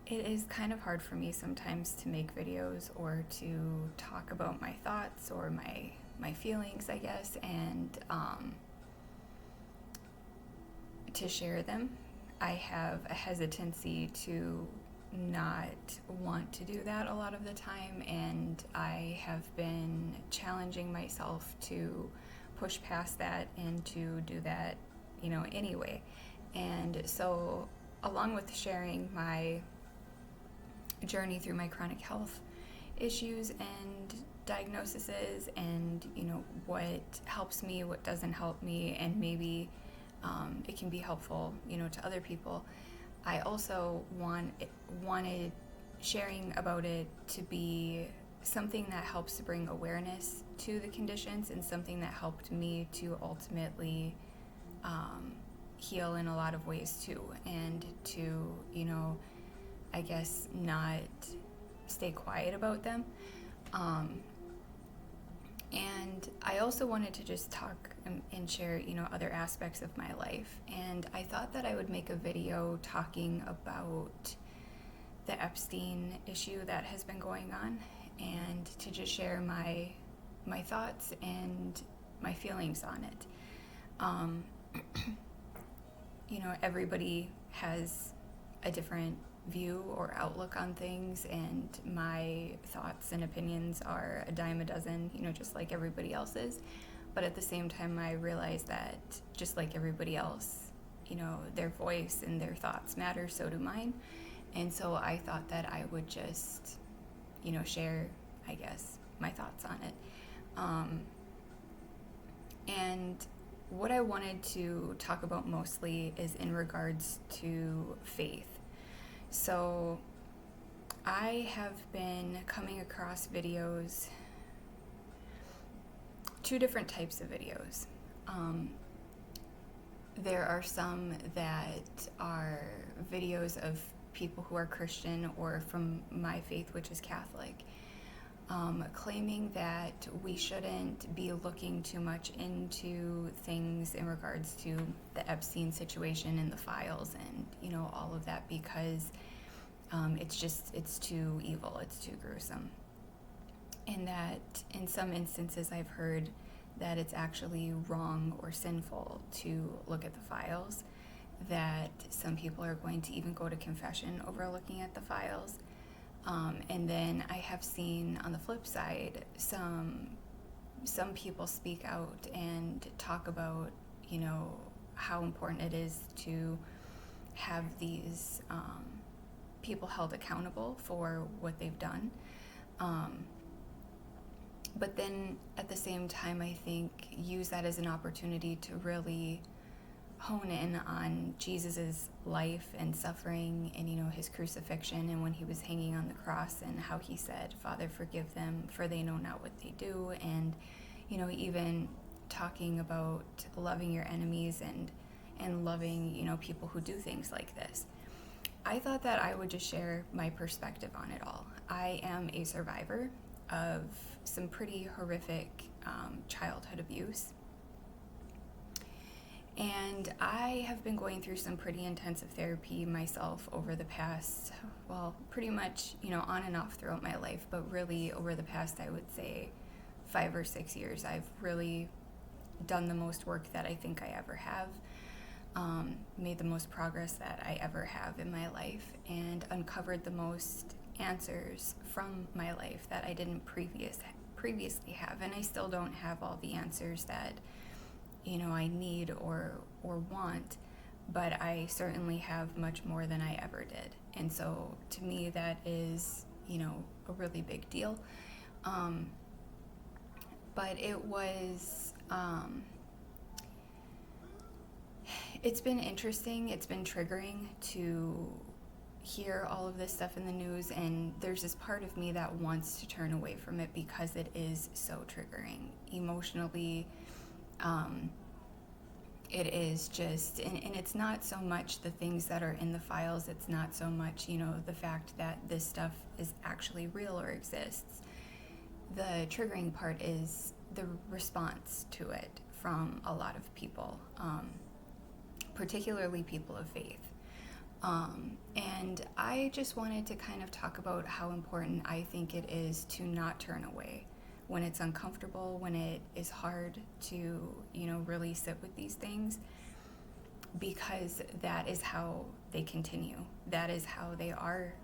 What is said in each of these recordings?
It is kind of hard for me sometimes to make videos or to talk about my thoughts or my feelings, I guess, and to share them. I have a hesitancy to not want to do that a lot of the time, and I have been challenging myself to push past that and to do that, anyway. And so, along with sharing my journey through my chronic health issues and diagnoses, and what helps me, what doesn't help me, and maybe it can be helpful to other people. I also wanted sharing about it to be something that helps to bring awareness to the conditions, and something that helped me to ultimately heal in a lot of ways too, and to I guess not stay quiet about them. And I also wanted to just talk and share, other aspects of my life. And I thought that I would make a video talking about the Epstein issue that has been going on, and to just share my thoughts and my feelings on it. Everybody has a different view or outlook on things, and my thoughts and opinions are a dime a dozen, just like everybody else's. But at the same time, I realize that just like everybody else, their voice and their thoughts matter, so do mine. And so I thought that I would just, share, I guess, my thoughts on it. And what I wanted to talk about mostly is in regards to faith. So I have been coming across videos, two different types of videos. There are some that are videos of people who are Christian or from my faith, which is Catholic, claiming that we shouldn't be looking too much into things in regards to the Epstein situation and the files and all of that, because it's too evil, it's too gruesome. And that in some instances I've heard that it's actually wrong or sinful to look at the files, that some people are going to even go to confession over looking at the files. And then I have seen on the flip side some people speak out and talk about how important it is to have these people held accountable for what they've done. But then at the same time, I think use that as an opportunity to really hone in on Jesus's life and suffering, and his crucifixion, and when he was hanging on the cross, and how he said, "Father, forgive them, for they know not what they do." And even talking about loving your enemies and loving people who do things like this. I thought that I would just share my perspective on it all. I am a survivor of some pretty horrific childhood abuse. And I have been going through some pretty intensive therapy myself over the past, pretty much, on and off throughout my life, but really over the past, I would say, 5 or 6 years, I've really done the most work that I think I ever have, made the most progress that I ever have in my life, and uncovered the most answers from my life that I didn't previously have. And I still don't have all the answers that I need or want, but I certainly have much more than I ever did. And so to me, that is a really big deal. But it was it's been interesting, it's been triggering to hear all of this stuff in the news, and there's this part of me that wants to turn away from it because it is so triggering emotionally. It is just, and it's not so much the things that are in the files, it's not so much, the fact that this stuff is actually real or exists. The triggering part is the response to it from a lot of people, particularly people of faith. And I just wanted to kind of talk about how important I think it is to not turn away when it's uncomfortable, when it is hard to, really sit with these things, because that is how they continue. That is how they are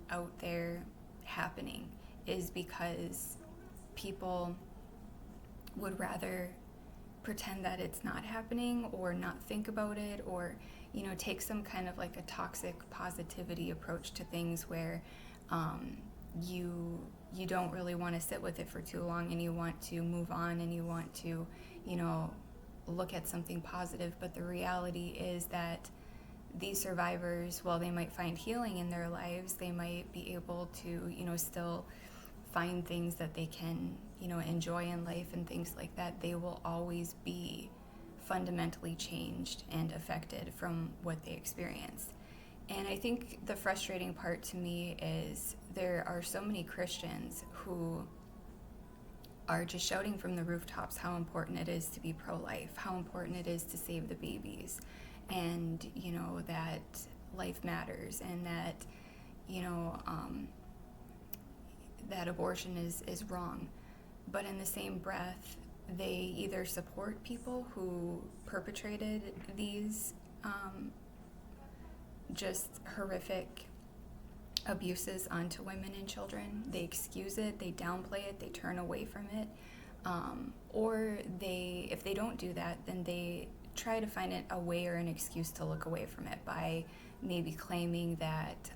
out there happening, is because people would rather pretend that it's not happening or not think about it, or take some kind of like a toxic positivity approach to things where you don't really want to sit with it for too long, and you want to move on, and you want to look at something positive. But the reality is that these survivors, while they might find healing in their lives, they might be able to still find things that they can enjoy in life and things like that. They will always be fundamentally changed and affected from what they experienced. And I think the frustrating part to me is there are so many Christians who are just shouting from the rooftops how important it is to be pro-life, how important it is to save the babies, and that life matters, and that that abortion is wrong. But in the same breath, they either support people who perpetrated these just horrific abuses onto women and children. They excuse it, they downplay it, they turn away from it, or if they don't do that, then they try to find a way or an excuse to look away from it by maybe claiming that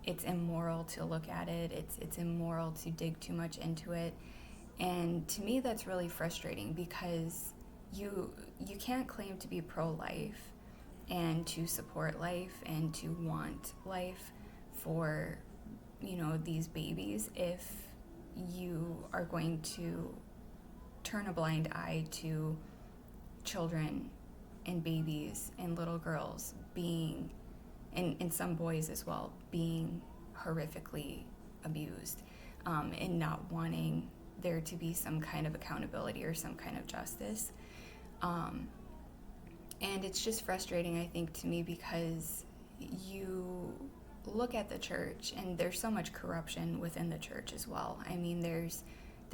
it's immoral to look at it, it's immoral to dig too much into it. And to me, that's really frustrating, because you can't claim to be pro-life and to support life and to want life for these babies if you are going to turn a blind eye to children and babies and little girls being, and some boys as well, being horrifically abused, and not wanting there to be some kind of accountability or some kind of justice. And it's just frustrating, I think, to me, because you look at the church and there's so much corruption within the church as well. I mean, there's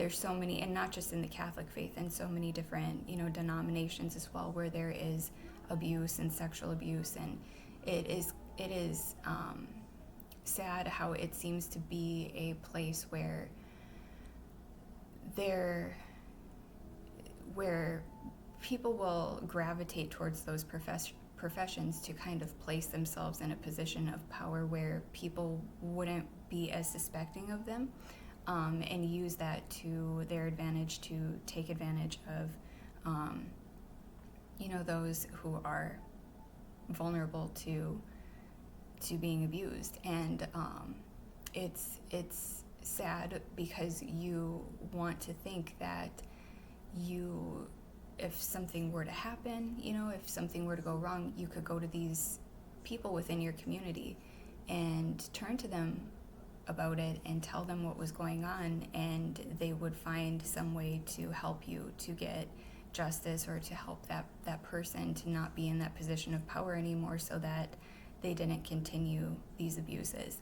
so many, and not just in the Catholic faith, and so many different denominations as well, where there is abuse and sexual abuse, and it is sad how it seems to be a place where people will gravitate towards those professions to kind of place themselves in a position of power where people wouldn't be as suspecting of them, and use that to their advantage to take advantage of those who are vulnerable to being abused. And it's sad, because you want to think that if something were to happen, if something were to go wrong, you could go to these people within your community and turn to them about it and tell them what was going on, and they would find some way to help you to get justice, or to help that person to not be in that position of power anymore, so that they didn't continue these abuses.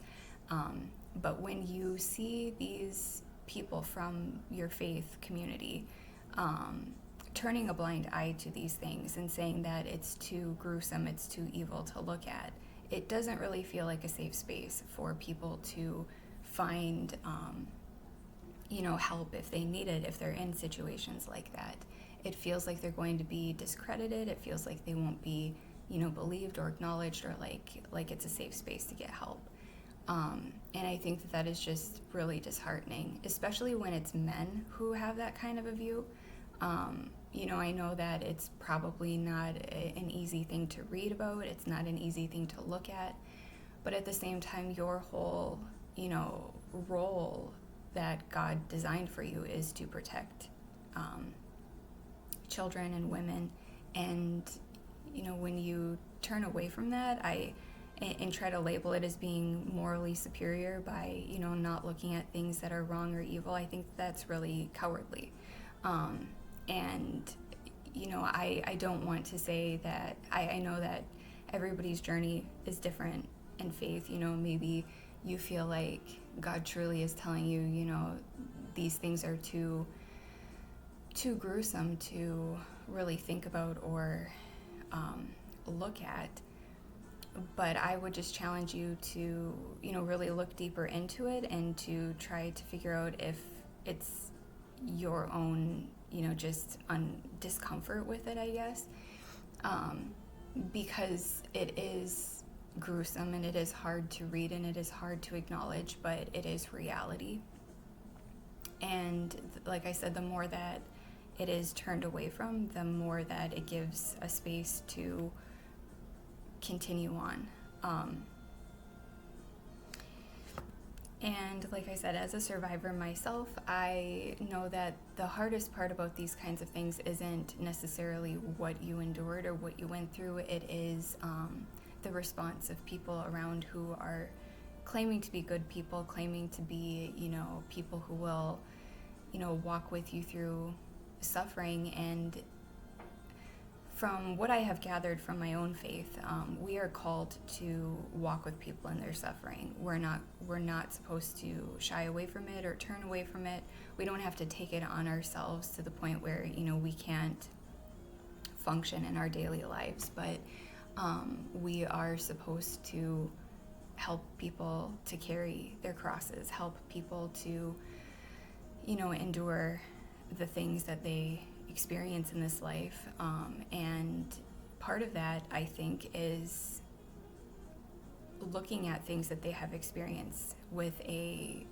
But when you see these people from your faith community turning a blind eye to these things and saying that it's too gruesome, it's too evil to look at, it doesn't really feel like a safe space for people to find help if they need it, if they're in situations like that. It feels like they're going to be discredited. It feels like they won't be believed or acknowledged, or like it's a safe space to get help. And I think that is just really disheartening, especially when it's men who have that kind of a view. I know that it's probably not an easy thing to read about. It's not an easy thing to look at. But at the same time, your whole, role that God designed for you is to protect children and women. And, when you turn away from that, and try to label it as being morally superior by, not looking at things that are wrong or evil, I think that's really cowardly. And, I don't want to say that, I know that everybody's journey is different, in faith. Maybe you feel like God truly is telling you, these things are too gruesome to really think about or look at. But I would just challenge you to, really look deeper into it and to try to figure out if it's your own, just discomfort with it, I guess. Because it is gruesome and it is hard to read and it is hard to acknowledge, but it is reality. And like I said, the more that it is turned away from, the more that it gives a space to continue on. And like I said, as a survivor myself, I know that the hardest part about these kinds of things isn't necessarily what you endured or what you went through. It is the response of people around who are claiming to be good people, claiming to be, people who will, walk with you through suffering. And from what I have gathered from my own faith, we are called to walk with people in their suffering. We're not supposed to shy away from it or turn away from it. We don't have to take it on ourselves to the point where, we can't function in our daily lives. But we are supposed to help people to carry their crosses, help people to, endure the things that they experience in this life. And part of that, I think, is looking at things that they have experienced with a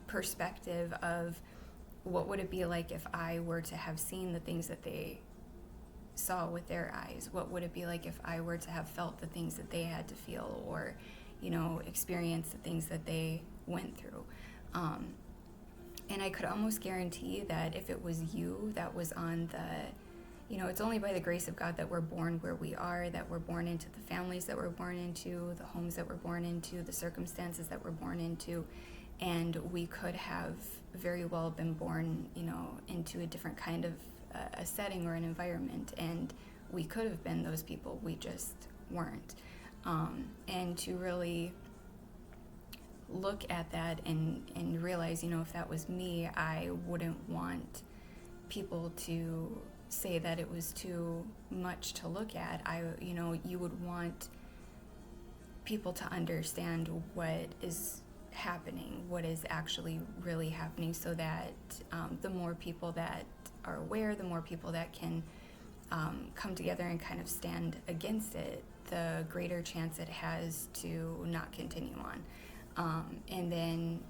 perspective of what would it be like if I were to have seen the things that they saw with their eyes? What would it be like if I were to have felt the things that they had to feel, or, experience the things that they went through? And I could almost guarantee that if it was you that was on the, it's only by the grace of God that we're born where we are, that we're born into the families that we're born into, the homes that we're born into, the circumstances that we're born into. And we could have very well been born, into a different kind of a setting or an environment. And we could have been those people, we just weren't. And to really look at that and realize, if that was me, I wouldn't want people to say that it was too much to look at. You would want people to understand what is happening, what is actually really happening, so that the more people that are aware, the more people that can come together and kind of stand against it, the greater chance it has to not continue on. And then,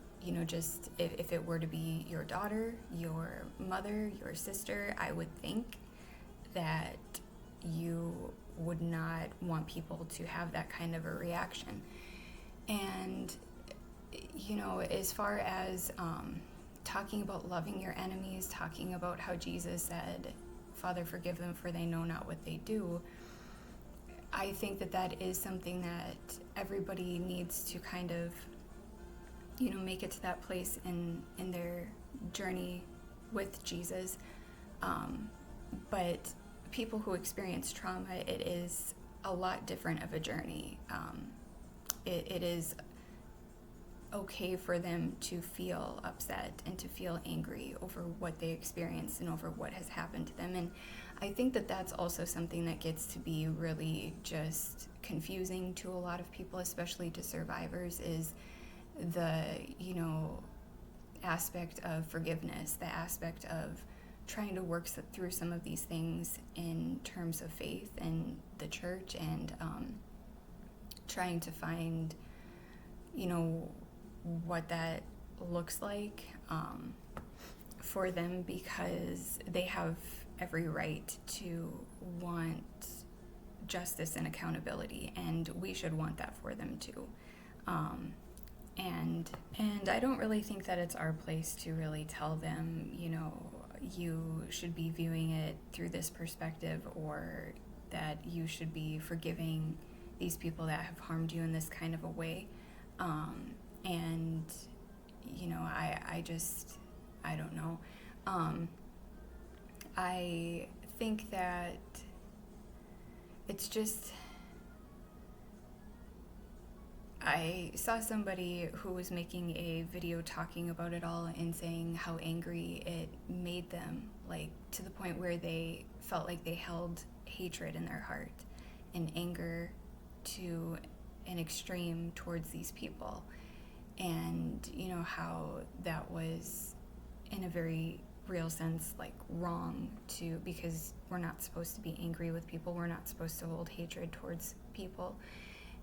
just if it were to be your daughter, your mother, your sister, I would think that you would not want people to have that kind of a reaction. And, as far as talking about loving your enemies, talking about how Jesus said, Father, forgive them, for they know not what they do, I think that is something that everybody needs to kind of, make it to that place in their journey with Jesus. But people who experience trauma, it is a lot different of a journey. It is okay for them to feel upset and to feel angry over what they experienced and over what has happened to them. And I think that's also something that gets to be really just confusing to a lot of people, especially to survivors, is the, aspect of forgiveness, the aspect of trying to work through some of these things in terms of faith and the church, and trying to find, what that looks like for them, because they have every right to want justice and accountability, and we should want that for them too. And I don't really think that it's our place to really tell them, you should be viewing it through this perspective, or that you should be forgiving these people that have harmed you in this kind of a way. And, I don't know. I think that it's just, I saw somebody who was making a video talking about it all and saying how angry it made them, like to the point where they felt like they held hatred in their heart and anger to an extreme towards these people. And you know how that was, in a very real sense, like wrong to, because we're not supposed to be angry with people, we're not supposed to hold hatred towards people.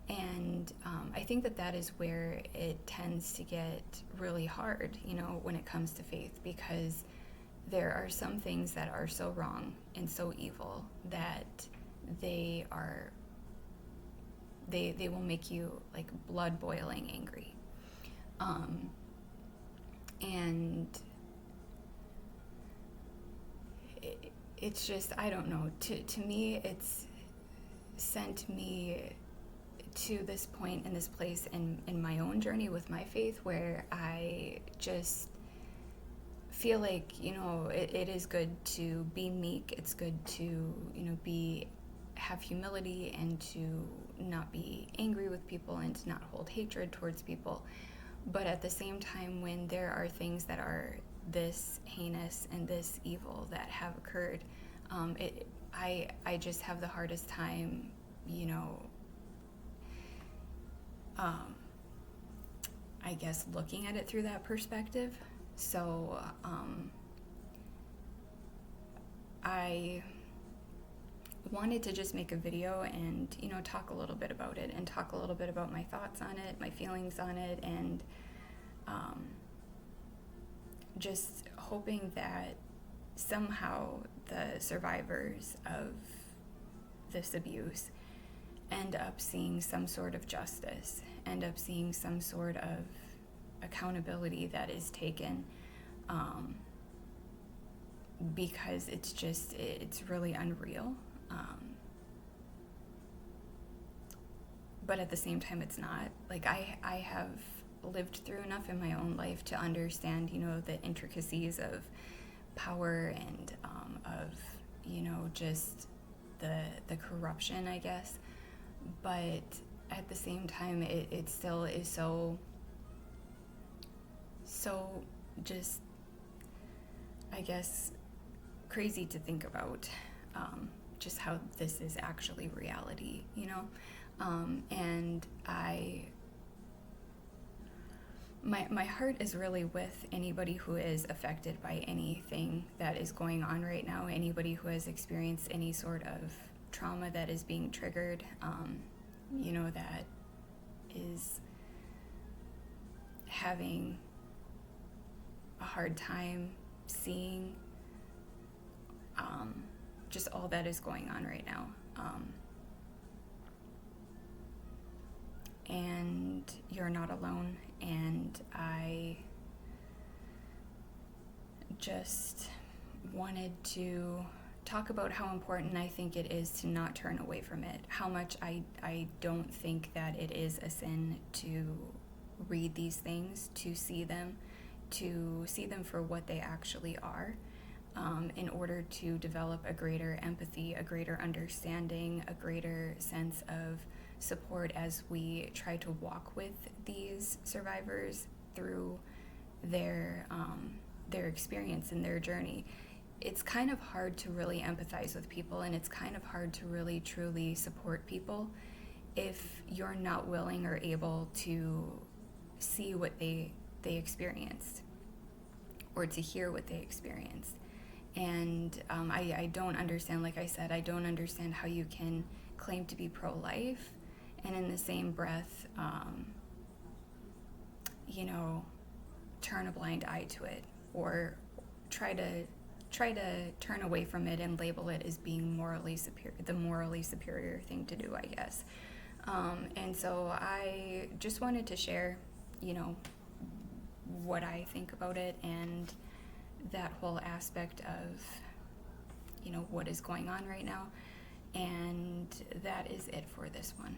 And I think that that is where it tends to get really hard, you know, when it comes to faith, because there are some things that are so wrong and so evil that they will make you like blood boiling angry. And it's just, I don't know, to me it's sent me to this point in this place in my own journey with my faith, where I just feel like, you know, it is good to be meek. It's good to, you know, have humility and to not be angry with people and to not hold hatred towards people. But at the same time, when there are things that are this heinous and this evil that have occurred, I just have the hardest time, you know, I guess looking at it through that perspective. So I wanted to just make a video and, you know, talk a little bit about it and talk a little bit about my thoughts on it, my feelings on it, and just hoping that somehow the survivors of this abuse end up seeing some sort of justice, end up seeing some sort of accountability that is taken, because it's really unreal. But at the same time, it's not. Like, I have lived through enough in my own life to understand, you know, the intricacies of power and of, you know, just the corruption, I guess. But at the same time, it still is so just, I guess, crazy to think about, just how this is actually reality, you know? And my heart is really with anybody who is affected by anything that is going on right now, anybody who has experienced any sort of trauma that is being triggered, you know, that is having a hard time seeing just all that is going on right now. And you're not alone, and I just wanted to talk about how important I think it is to not turn away from it, how much I don't think that it is a sin to read these things, to see them for what they actually are, in order to develop a greater empathy, a greater understanding, a greater sense of support as we try to walk with these survivors through their experience and their journey. It's kind of hard to really empathize with people, and it's kind of hard to really truly support people if you're not willing or able to see what they experienced or to hear what they experienced. And I don't understand, like I said, I don't understand how you can claim to be pro-life and in the same breath, you know, turn a blind eye to it, or try to turn away from it and label it as being morally superior, the morally superior thing to do, I guess. And so I just wanted to share, you know, what I think about it and that whole aspect of, you know, what is going on right now. And that is it for this one.